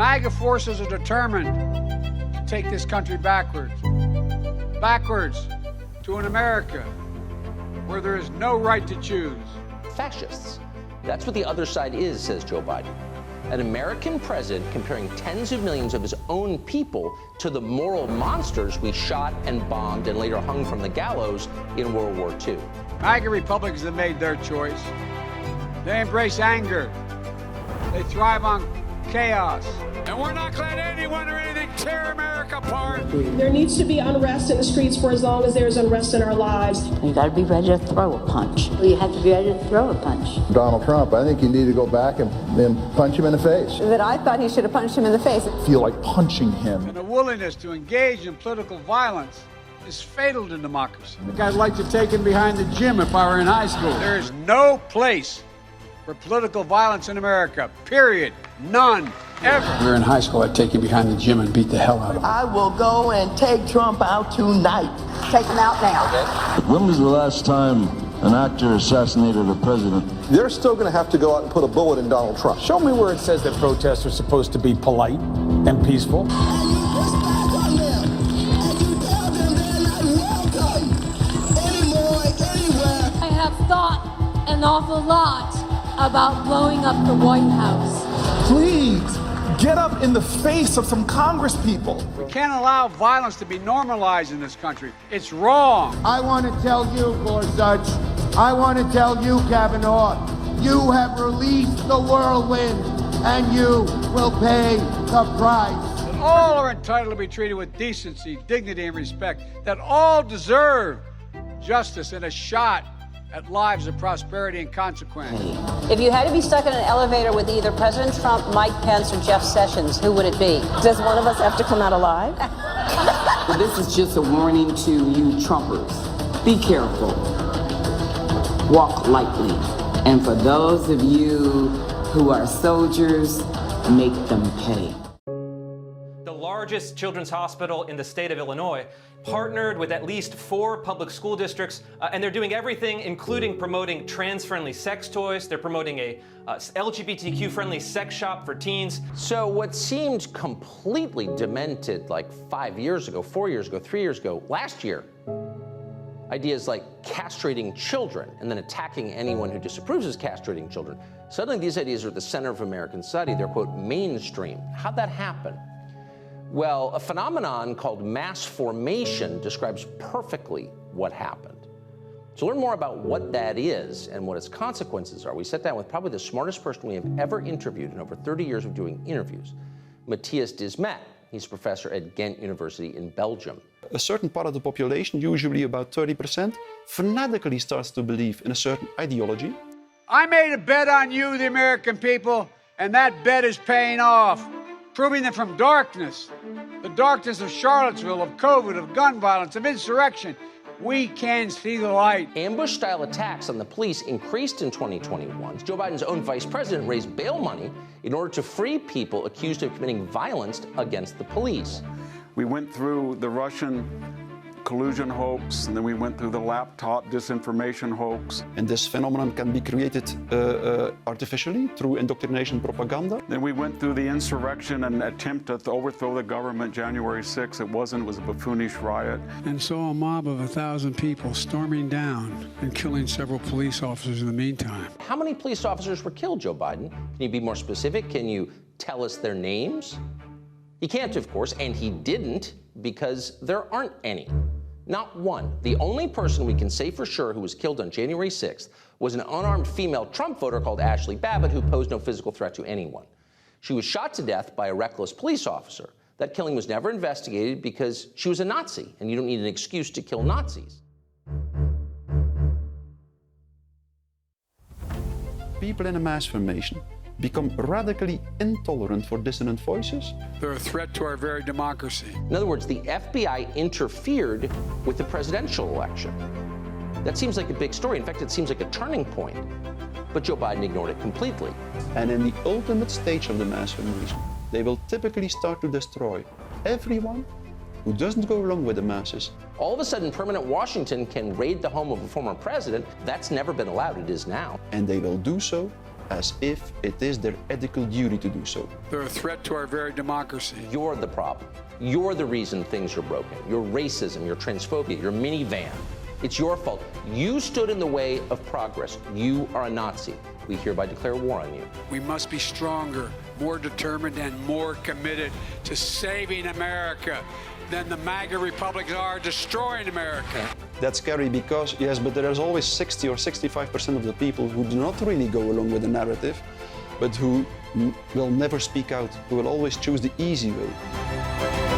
MAGA forces are determined to take this country backwards to an America where there is no right to choose. Fascists. That's what the other side is, says Joe Biden. An American president comparing tens of millions of his own people to the moral monsters we shot and bombed and later hung from the gallows in World War II. MAGA Republicans have made their choice. They embrace anger. They thrive on chaos. And we're not glad anyone or anything tear America apart. There needs to be unrest in the streets for as long as there's unrest in our lives. You got to be ready to throw a punch. You have to be ready to throw a punch. Donald Trump, I think you need to go back and punch him in the face. That I thought he should have punched him in the face. Feel like punching him. And a willingness to engage in political violence is fatal to democracy. I think I'd like to take him behind the gym if I were in high school. There is no place for political violence in America, period. None, ever. If we were in high school, I'd take him behind the gym and beat the hell out of him. I will go and take Trump out tonight. Take him out now. When was the last time an actor assassinated a president? They're still going to have to go out and put a bullet in Donald Trump. Show me where it says that protests are supposed to be polite and peaceful. I have thought an awful lot about blowing up the White House. Please, get up in the face of some Congress people. We can't allow violence to be normalized in this country. It's wrong. I want to tell you, Gorsuch, I want to tell you, Kavanaugh, you have released the whirlwind, and you will pay the price. That all are entitled to be treated with decency, dignity, and respect. That all deserve justice and a shot at lives of prosperity and consequence. If you had to be stuck in an elevator with either President Trump, Mike Pence, or Jeff Sessions, who would it be? Does one of us have to come out alive? Well, this is just a warning to you Trumpers. Be careful. Walk lightly. And for those of you who are soldiers, make them pay. The largest children's hospital in the state of Illinois partnered with at least 4 public school districts, and they're doing everything, including promoting trans-friendly sex toys. They're promoting a LGBTQ-friendly sex shop for teens. So what seemed completely demented like 5 years ago, 4 years ago, 3 years ago, last year, ideas like castrating children and then attacking anyone who disapproves of castrating children, suddenly these ideas are at the center of American society. They're, quote, mainstream. How'd that happen? Well, a phenomenon called mass formation describes perfectly what happened. To learn more about what that is and what its consequences are, we sat down with probably the smartest person we have ever interviewed in over 30 years of doing interviews, Matthias Dismet. He's a professor at Ghent University in Belgium. A certain part of the population, usually about 30%, fanatically starts to believe in a certain ideology. I made a bet on you, the American people, and that bet is paying off. Proving that from darkness, the darkness of Charlottesville, of COVID, of gun violence, of insurrection, we can see the light. Ambush-style attacks on the police increased in 2021. Joe Biden's own vice president raised bail money in order to free people accused of committing violence against the police. We went through the Russian collusion hoax, and then we went through the laptop disinformation hoax. And this phenomenon can be created artificially through indoctrination propaganda. Then we went through the insurrection and attempt to overthrow the government January 6th. It was a buffoonish riot. And saw a mob of 1,000 people storming down and killing several police officers in the meantime. How many police officers were killed, Joe Biden? Can you be more specific? Can you tell us their names? He can't, of course, and he didn't, because there aren't any. Not one. The only person we can say for sure who was killed on January 6th was an unarmed female Trump voter called Ashley Babbitt, who posed no physical threat to anyone. She was shot to death by a reckless police officer. That killing was never investigated because she was a Nazi, and you don't need an excuse to kill Nazis. People in a mass formation become radically intolerant for dissonant voices. They're a threat to our very democracy. In other words, the FBI interfered with the presidential election. That seems like a big story. In fact, it seems like a turning point. But Joe Biden ignored it completely. And in the ultimate stage of the mass formation, they will typically start to destroy everyone who doesn't go along with the masses. All of a sudden, permanent Washington can raid the home of a former president. That's never been allowed. It is now. And they will do so as if it is their ethical duty to do so. They're a threat to our very democracy. You're the problem. You're the reason things are broken. Your racism, your transphobia, your minivan. It's your fault. You stood in the way of progress. You are a Nazi. We hereby declare war on you. We must be stronger, more determined, and more committed to saving America than the MAGA Republicans are destroying America. That's scary because, yes, but there is always 60 or 65% of the people who do not really go along with the narrative, but who will never speak out, who will always choose the easy way.